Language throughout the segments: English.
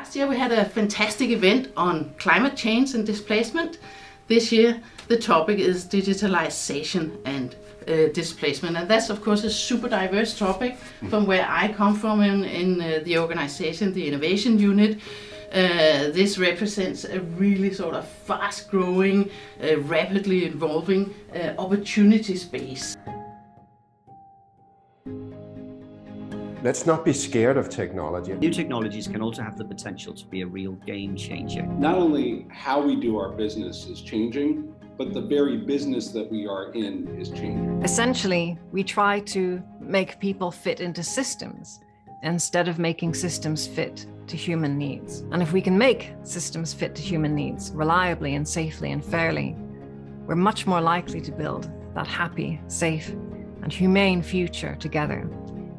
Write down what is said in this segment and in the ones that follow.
Last year we had a fantastic event on climate change and displacement. This year the topic is digitalization and displacement, and that's of course a super diverse topic from where I come from in the organization, the innovation unit. This represents a really sort of fast-growing, rapidly evolving opportunity space. Let's not be scared of technology. New technologies can also have the potential to be a real game changer. Not only how we do our business is changing, but the very business that we are in is changing. Essentially, we try to make people fit into systems instead of making systems fit to human needs. And if we can make systems fit to human needs reliably and safely and fairly, we're much more likely to build that happy, safe, and humane future together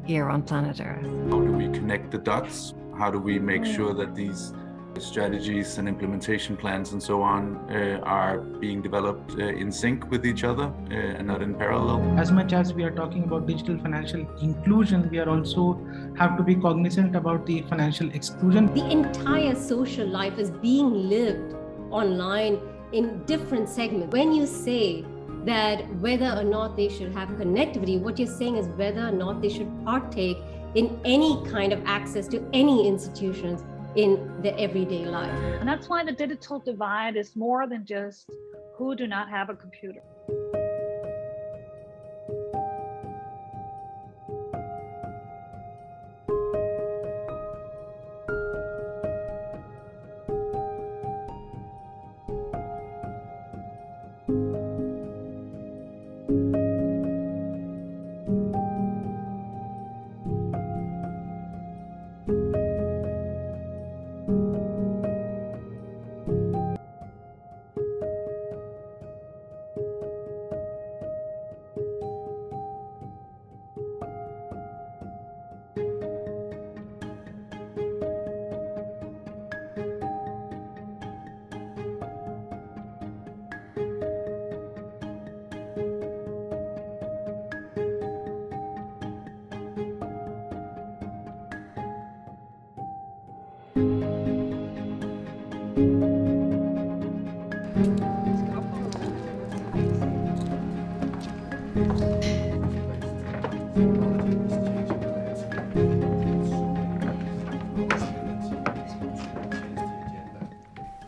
here on planet Earth. How do we connect the dots? How do we make sure that these strategies and implementation plans and so on are being developed in sync with each other and not in parallel? As much as we are talking about digital financial inclusion, we are also have to be cognizant about the financial exclusion. The entire social life is being lived online in different segments. When you say that whether or not they should have connectivity, what you're saying is whether or not they should partake in any kind of access to any institutions in their everyday life. And that's why the digital divide is more than just who do not have a computer.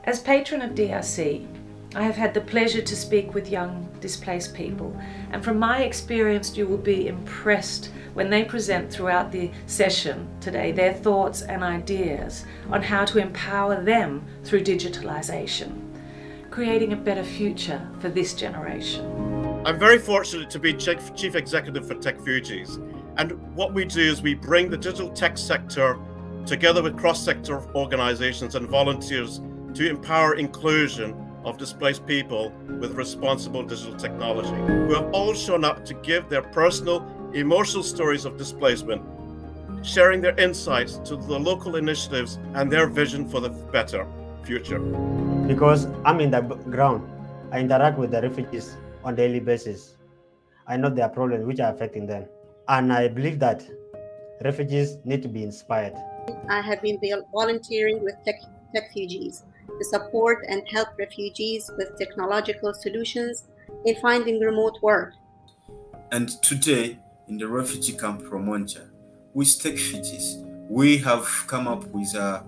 As patron of DRC, I have had the pleasure to speak with young displaced people, and from my experience you will be impressed when they present throughout the session today their thoughts and ideas on how to empower them through digitalization, creating a better future for this generation. I'm very fortunate to be Chief Executive for TechFugees, and what we do is we bring the digital tech sector together with cross-sector organizations and volunteers to empower inclusion of displaced people with responsible digital technology, who have all shown up to give their personal, emotional stories of displacement, sharing their insights to the local initiatives and their vision for the better future. Because I'm in the ground, I interact with the refugees on a daily basis. I know their problems which are affecting them. And I believe that refugees need to be inspired. I have been volunteering with TechFugees to support and help refugees with technological solutions in finding remote work. And today, in the refugee camp from Moncha, with TechFugees, we have come up with a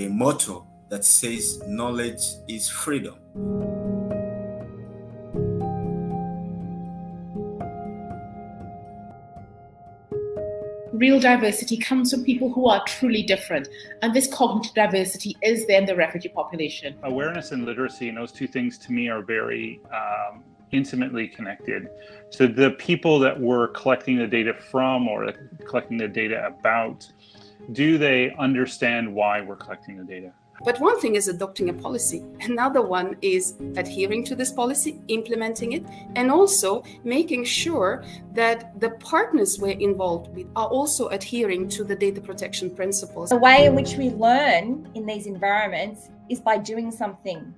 motto that says, knowledge is freedom. Real diversity comes from people who are truly different, and this cognitive diversity is then the refugee population. Awareness and literacy, and those two things to me are very intimately connected. So the people that we're collecting the data from or collecting the data about, do they understand why we're collecting the data? But one thing is adopting a policy. Another one is adhering to this policy, implementing it, and also making sure that the partners we're involved with are also adhering to the data protection principles. The way in which we learn in these environments is by doing something.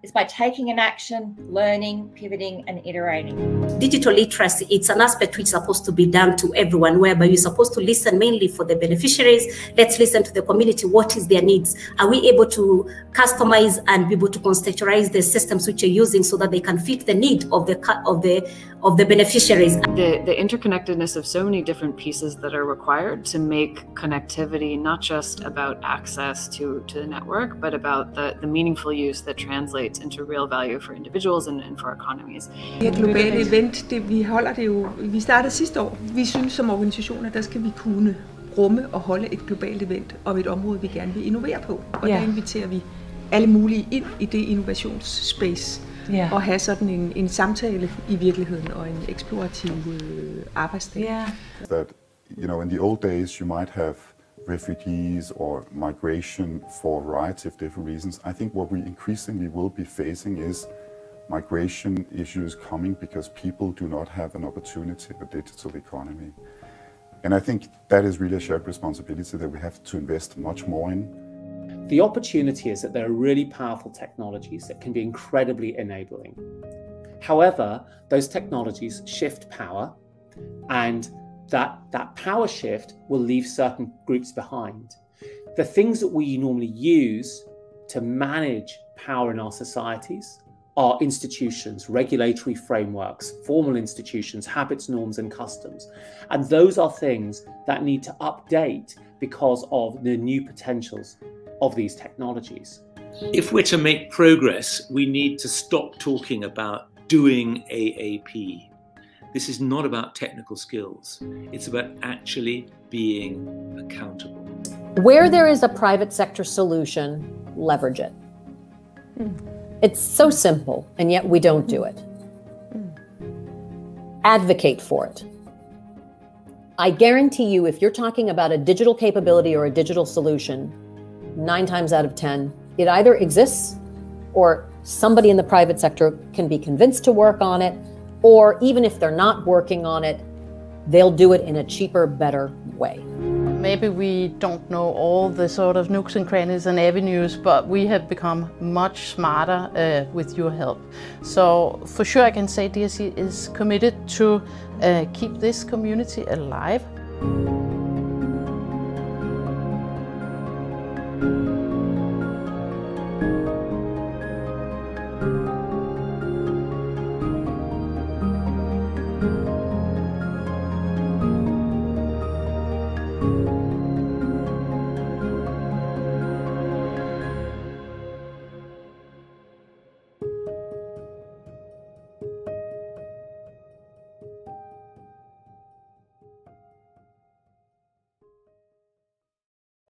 It's by taking an action, learning, pivoting, and iterating. Digital literacy, it's an aspect which is supposed to be done to everyone, whereby you're supposed to listen mainly for the beneficiaries. Let's listen to the community. What is their needs? Are we able to customize and be able to contextualize the systems which you're using so that they can fit the need of the beneficiaries? The interconnectedness of so many different pieces that are required to make connectivity not just about access to the network, but about the meaningful use that translates into real value for individuals and for economies. Det globale event, vi startede sidste år. Vi synes som organisationer, der skal vi kunne rumme og holde et globalt event om et område, vi gerne vil innovere på. Og der inviterer vi alle mulige ind i det innovationsspace og have sådan en samtale i virkeligheden og en eksplorativ arbejdsdag. That, you know, in the old days you might have refugees or migration for a variety of different reasons. I think what we increasingly will be facing is migration issues coming because people do not have an opportunity in a digital economy. And I think that is really a shared responsibility that we have to invest much more in. The opportunity is that there are really powerful technologies that can be incredibly enabling. However, those technologies shift power, and that power shift will leave certain groups behind. The things that we normally use to manage power in our societies are institutions, regulatory frameworks, formal institutions, habits, norms, and customs. And those are things that need to update because of the new potentials of these technologies. If we're to make progress, we need to stop talking about doing AAP. This is not about technical skills. It's about actually being accountable. Where there is a private sector solution, leverage it. It's so simple, and yet we don't do it. Advocate for it. I guarantee you, if you're talking about a digital capability or a digital solution, 9 times out of 10, it either exists or somebody in the private sector can be convinced to work on it, or even if they're not working on it, they'll do it in a cheaper, better way. Maybe we don't know all the sort of nooks and crannies and avenues, but we have become much smarter with your help. So for sure I can say DRC is committed to keep this community alive.